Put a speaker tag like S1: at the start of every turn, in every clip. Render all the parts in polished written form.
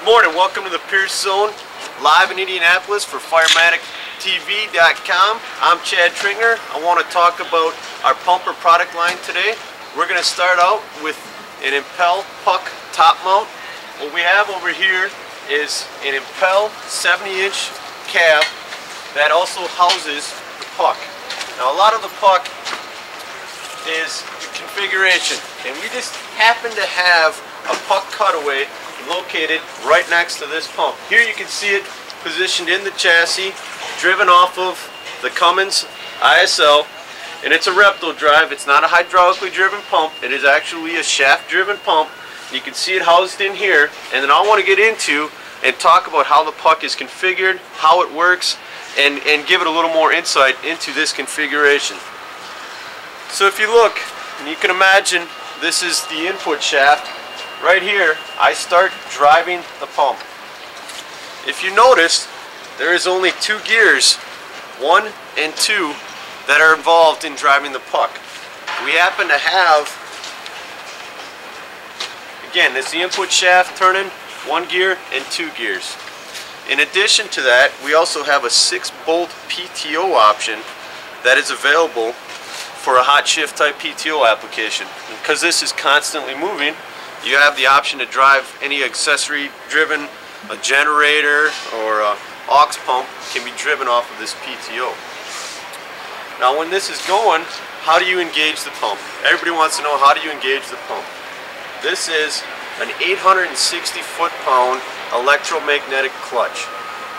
S1: Good morning, welcome to the Pierce Zone, live in Indianapolis for FirematicsTV.com. I'm Chad Trinkner. I want to talk about our pumper product line today. We're going to start out with an Impel PUC top mount. What we have over here is an Impel 70-inch cab that also houses the PUC. Now a lot of the PUC is the configuration, and we just happen to have a PUC cutaway located right next to this pump. Here you can see it positioned in the chassis, driven off of the Cummins ISL, and it's a Repto drive. It's not a hydraulically driven pump. It is actually a shaft driven pump. You can see it housed in here, and then I want to get into and talk about how the PUC is configured, how it works, and give it a little more insight into this configuration. So if you look, and you can imagine, this is the input shaft. Right here, I start driving the pump. If you notice, there is only two gears, 1 and 2, that are involved in driving the PUC. We happen to have, again, this is the input shaft turning, 1 gear and 2 gears. In addition to that, we also have a 6-bolt PTO option that is available for a hot shift type PTO application. Because this is constantly moving, you have the option to drive any accessory driven, a generator or a aux pump can be driven off of this PTO. Now when this is going, how do you engage the pump? Everybody wants to know, how do you engage the pump? This is an 860 foot-pound electromagnetic clutch.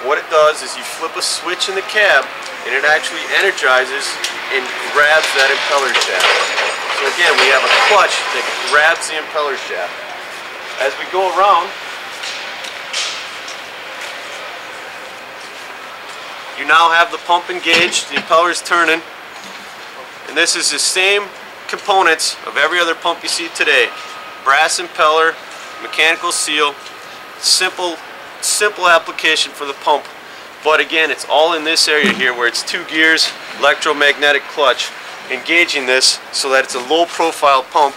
S1: What it does is you flip a switch in the cab and it actually energizes and grabs that impeller shaft. So again, we have a clutch that grabs the impeller shaft. As we go around, you now have the pump engaged, the impeller is turning, and this is the same components of every other pump you see today. Brass impeller, mechanical seal, simple application for the pump. But again, it's all in this area here where it's 2 gears, electromagnetic clutch, engaging this so that it's a low profile pump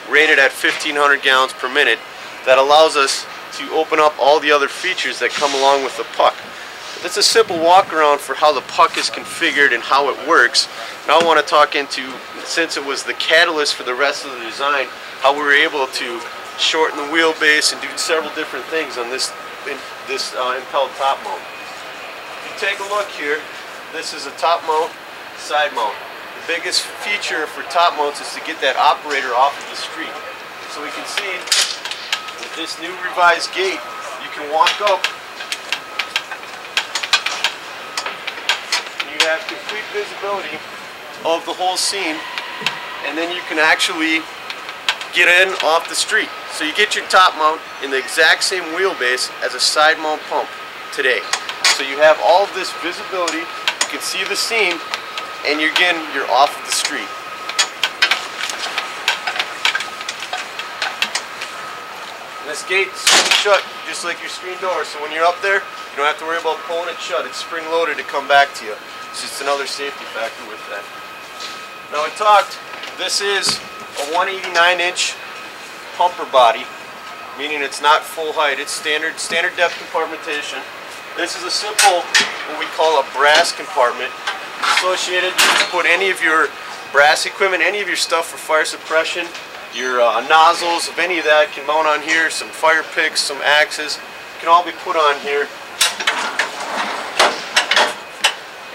S1: rated at 1500 gallons per minute that allows us to open up all the other features that come along with the PUC. But that's a simple walk around for how the PUC is configured and how it works. Now I want to talk into, since it was the catalyst for the rest of the design, how we were able to shorten the wheelbase and do several different things on this Impel top mount. If you take a look here, this is a top mount, side mount. The biggest feature for top mounts is to get that operator off of the street. So we can see with this new revised gate, you can walk up and you have complete visibility of the whole scene, and then you can actually get in off the street. So you get your top mount in the exact same wheelbase as a side mount pump today. So you have all of this visibility, you can see the scene, and you're off of the street. And this gate swings shut just like your screen door, so when you're up there, you don't have to worry about pulling it shut. It's spring loaded to come back to you. It's just another safety factor with that. Now I talked, this is a 189-inch pumper body, meaning it's not full height. It's standard depth compartmentation. This is a simple, what we call a brass compartment. Associated, you can put any of your brass equipment, any of your stuff for fire suppression, your nozzles, of any of that can mount on here, some fire picks, some axes, can all be put on here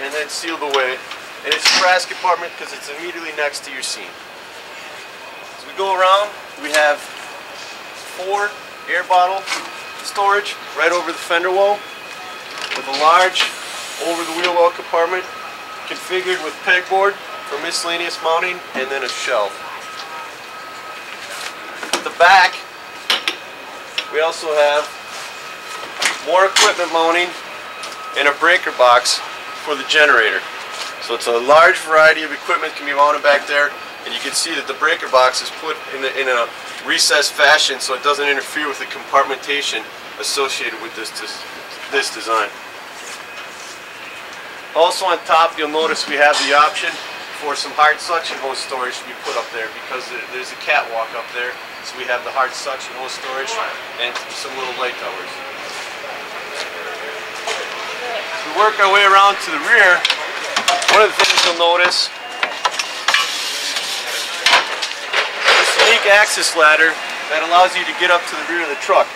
S1: and then sealed away. And it's a brass compartment because it's immediately next to your scene. As we go around, we have 4 air bottle storage right over the fender well with a large over the wheel well compartment configured with pegboard for miscellaneous mounting, and then a shelf. At the back, we also have more equipment mounting and a breaker box for the generator. So it's a large variety of equipment can be mounted back there, and you can see that the breaker box is put in a recessed fashion so it doesn't interfere with the compartmentation associated with this design. Also on top, you'll notice we have the option for some hard suction hose storage to be put up there because there's a catwalk up there. So we have the hard suction hose storage and some little light towers. we work our way around to the rear, one of the things you'll notice, this unique access ladder that allows you to get up to the rear of the truck.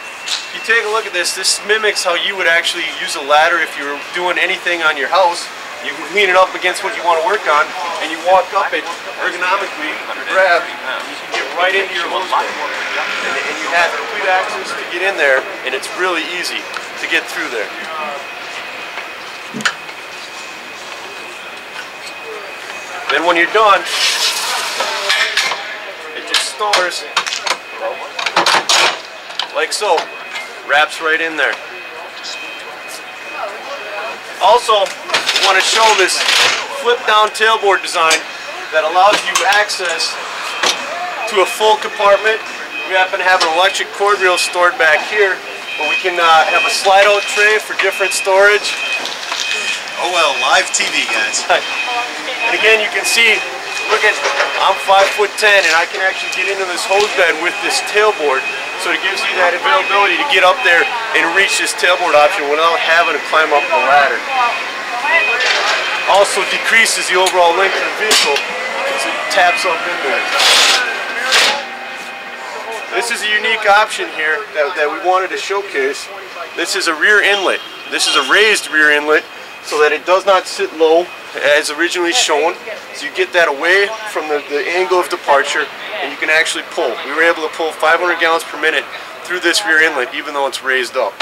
S1: If you take a look at this, this mimics how you would actually use a ladder if you were doing anything on your house. You can lean it up against what you want to work on, and you walk up it ergonomically, you grab, you can get right into your hose bed. And you have complete access to get in there, and it's really easy to get through there. Then when you're done, it just stores like so. Wraps right in there. Also, I want to show this flip down tailboard design that allows you access to a full compartment. We happen to have an electric cord reel stored back here, but we can have a slide out tray for different storage.
S2: Oh well, live TV, guys.
S1: And again, you can see, look at, I'm 5'10", and I can actually get into this hose bed with this tailboard. So it gives you that availability to get up there and reach this tailboard option without having to climb up the ladder. Also decreases the overall length of the vehicle because it taps up in there. This is a unique option here that we wanted to showcase. This is a rear inlet. This is a raised rear inlet so that it does not sit low as originally shown. So you get that away from the angle of departure, and you can actually pull. We were able to pull 500 gallons per minute through this rear inlet even though it's raised up.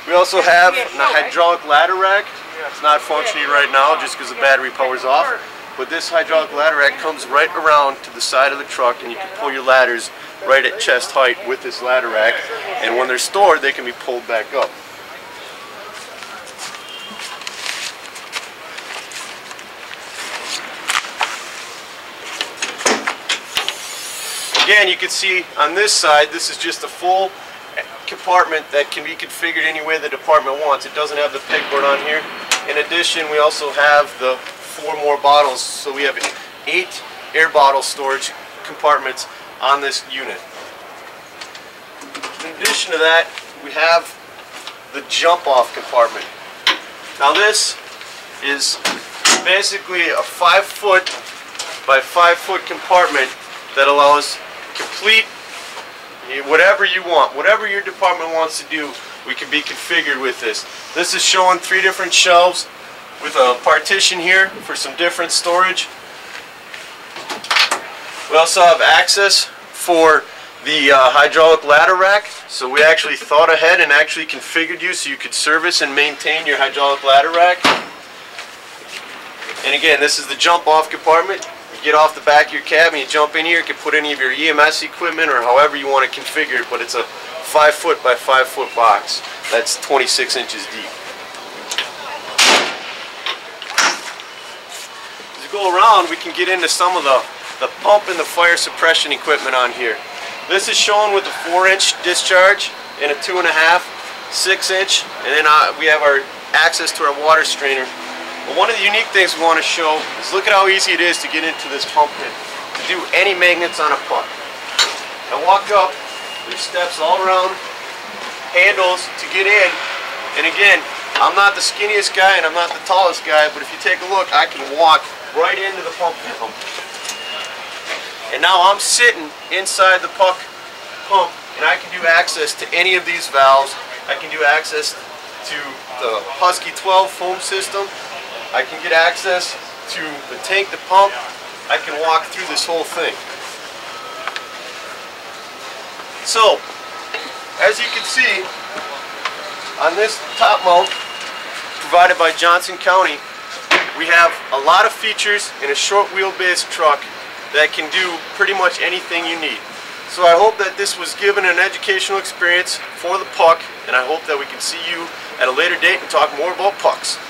S1: We also have a hydraulic ladder rack. It's not functioning right now just because the battery power's off. But this hydraulic ladder rack comes right around to the side of the truck, and you can pull your ladders right at chest height with this ladder rack. And when they're stored, they can be pulled back up. Again, you can see on this side, this is just a full compartment that can be configured any way the department wants. It doesn't have the pegboard on here. In addition, we also have the 4 more bottles, so we have 8 air bottle storage compartments on this unit. In addition to that, we have the jump-off compartment. Now this is basically a 5-foot by 5-foot compartment that allows complete whatever you want, whatever your department wants to do, we can be configured with this. This is showing 3 different shelves with a partition here for some different storage. We also have access for the hydraulic ladder rack, so we actually thought ahead and actually configured you so you could service and maintain your hydraulic ladder rack. And again, this is the jump off compartment. You get off the back of your cab and you jump in here. You can put any of your EMS equipment or however you want to configure it, but it's a 5-foot by 5-foot box that's 26 inches deep. As we go around, we can get into some of the pump and the fire suppression equipment on here. This is shown with a 4-inch discharge and a 2.5, 6-inch, and then we have our access to our water strainer. But one of the unique things we want to show is look at how easy it is to get into this pump pit, to do any maintenance on a pump. I walk up, there's steps all around, handles to get in, and again, I'm not the skinniest guy and I'm not the tallest guy, but if you take a look, I can walk right into the pump pit. And now I'm sitting inside the pump, and I can do access to any of these valves. I can do access to the Husky 12 foam system. I can get access to the tank to pump. I can walk through this whole thing. So, as you can see, on this top mount provided by Johnson County, we have a lot of features in a short wheelbase truck that can do pretty much anything you need. So I hope that this was given an educational experience for the PUC, and I hope that we can see you at a later date and talk more about PUCs.